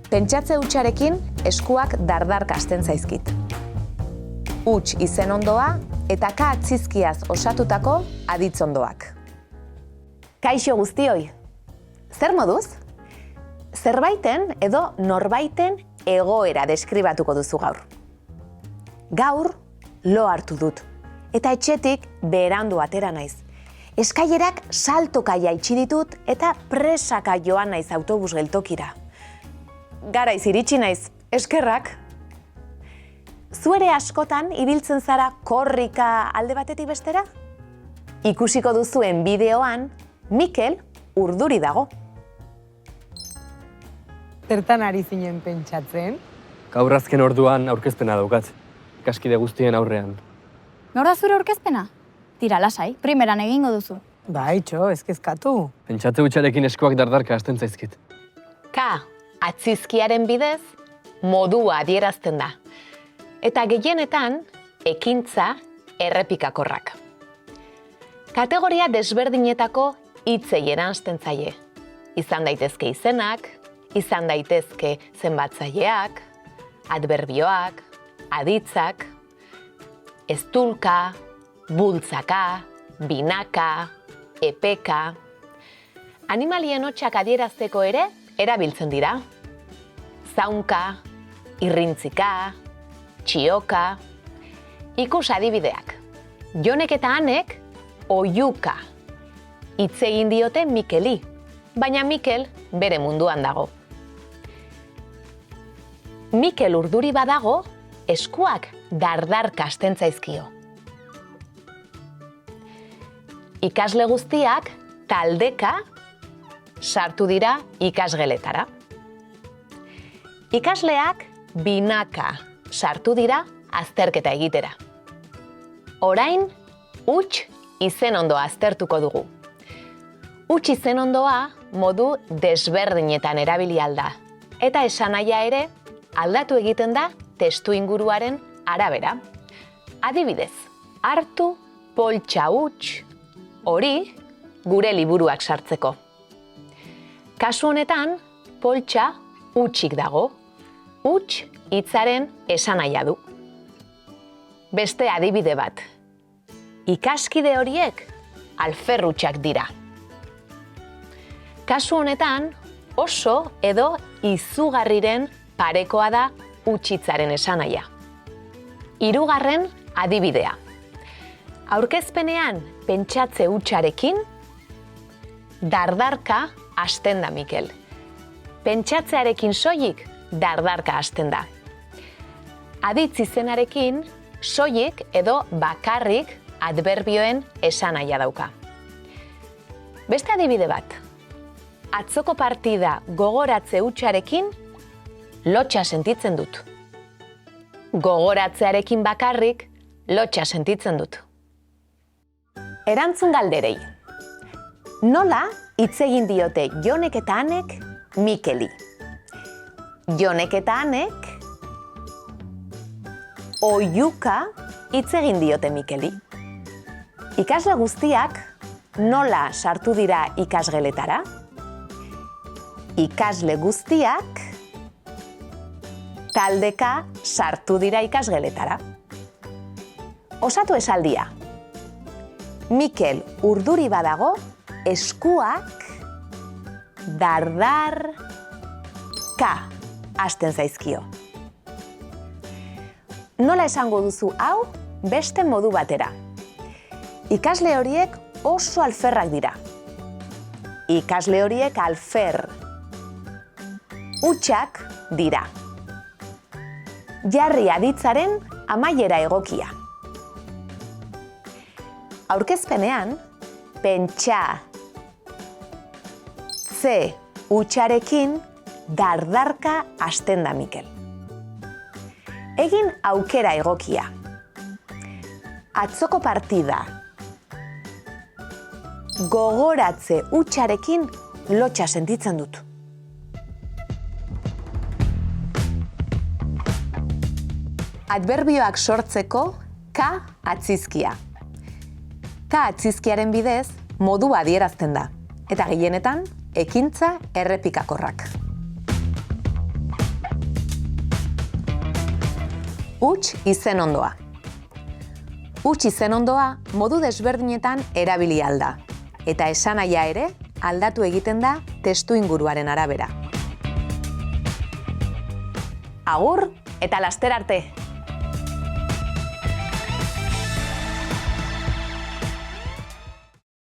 Pentsatze hutsarekin eskuak dardarka hasten zaizkit. Huts izen ondoa eta ka atzizkiaz osatutako aditzondoak. Kaixo guztioi, zer moduz? Zerbaiten edo norbaiten egoera deskribatuko duzu gaur. Gaur lo hartu dut eta etxetik berandu atera naiz. Eskailerak saltoka jaitsi ditut eta presaka joan naiz autobus geltokira. Garaiz iritsi naiz, eskerrak. Zu ere askotan ibiltzen zara korrika alde batetik bestera? Ikusiko duzuen bideoan, Mikel urduri dago. Zertan ari zinen pentsatzen? Gaur azken orduan aurkezpena daukat, ikaskide guztien aurrean. Nor da zure aurkezpena? Tira, lasai, primeran egingo duzu. Baitxo, ez kezkatu. Pentsatze hutsarekin eskuak dardarka hasten zaizkit. Ka atzizkiaren bidez modua adierazten da. Eta gehienetan ekintza errepikakorrak. Kategoria desberdinetako hitzei eransten zaie. Izan daitezke izenak, izan daitezke zenbatzaileak, adberbioak, aditzak, eztulka, bultzaka, binaka, epeka. Animalien hotsak adierazteko ere erabiltzen dira. Zaunka, irrintzika, txioka. Ikus adibideak. Jonek eta Anek oihuka hitz egin diote Mikeli, baina Mikel bere munduan dago. Mikel urduri badago, eskuak dardarka hasten zaizkio. Ikasle guztiak taldeka sartu dira ikasgeletara. Ikasleak binaka sartu dira azterketa egitera. Orain, huts izen ondoa aztertuko dugu. Huts izen ondoa modu desberdinetan erabili alda, eta esanahia ere aldatu egiten da testu inguruaren arabera. Adibidez, hartu, poltsa huts, hori gure liburuak sartzeko. Kasu honetan, poltsa hutsik dago. Huts hitzaren esanahia du. Beste adibide bat. Ikaskide horiek alferrutsak dira. Kasu honetan, oso edo izugarriren parekoa da huts hitzaren esanahia. Hirugarren adibidea. Aurkezpenean pentsatze hutsarekin dardarka hasten da Mikel. Pentsatzearekin soilik dardarka hasten da. Aditz izenarekin soilik edo bakarrik adberbioen esanahia dauka. Beste adibide bat. Atzoko partida gogoratze hutsarekin lotsa sentitzen dut. Gogoratzearekin bakarrik lotsa sentitzen dut. Erantzun galderei. Nola hitz egin diote Jonek eta Anek Mikeli? Jonek eta Anek oihuka hitz egin diote Mikeli. Ikasle guztiak nola sartu dira ikasgeletara? Ikasle guztiak taldeka sartu dira ikasgeletara. Osatu esaldia. Mikel urduri badago, eskuak dardarka hasten zaizkio. Nola esango duzu hau beste modu batera? Ikasle horiek oso alferrak dira. Ikasle horiek alfer hutsak dira. Jarri aditzaren amaiera egokia. Aurkezpenean, pentsa ze hutsarekin dardarka hasten da Mikel. Egin aukera egokia. Atzoko partida gogoratze hutsarekin lotsa sentitzen dut. Adberbioak sortzeko ka atzizkia. Ka atzizkiaren bidez modua adierazten da, eta gehienetan ekintza errepikakorrak. Huts izen ondoa. Huts izen ondoa modu desberdinetan erabili alda, eta esanahia ere aldatu egiten da testu inguruaren arabera. Agur eta laster arte!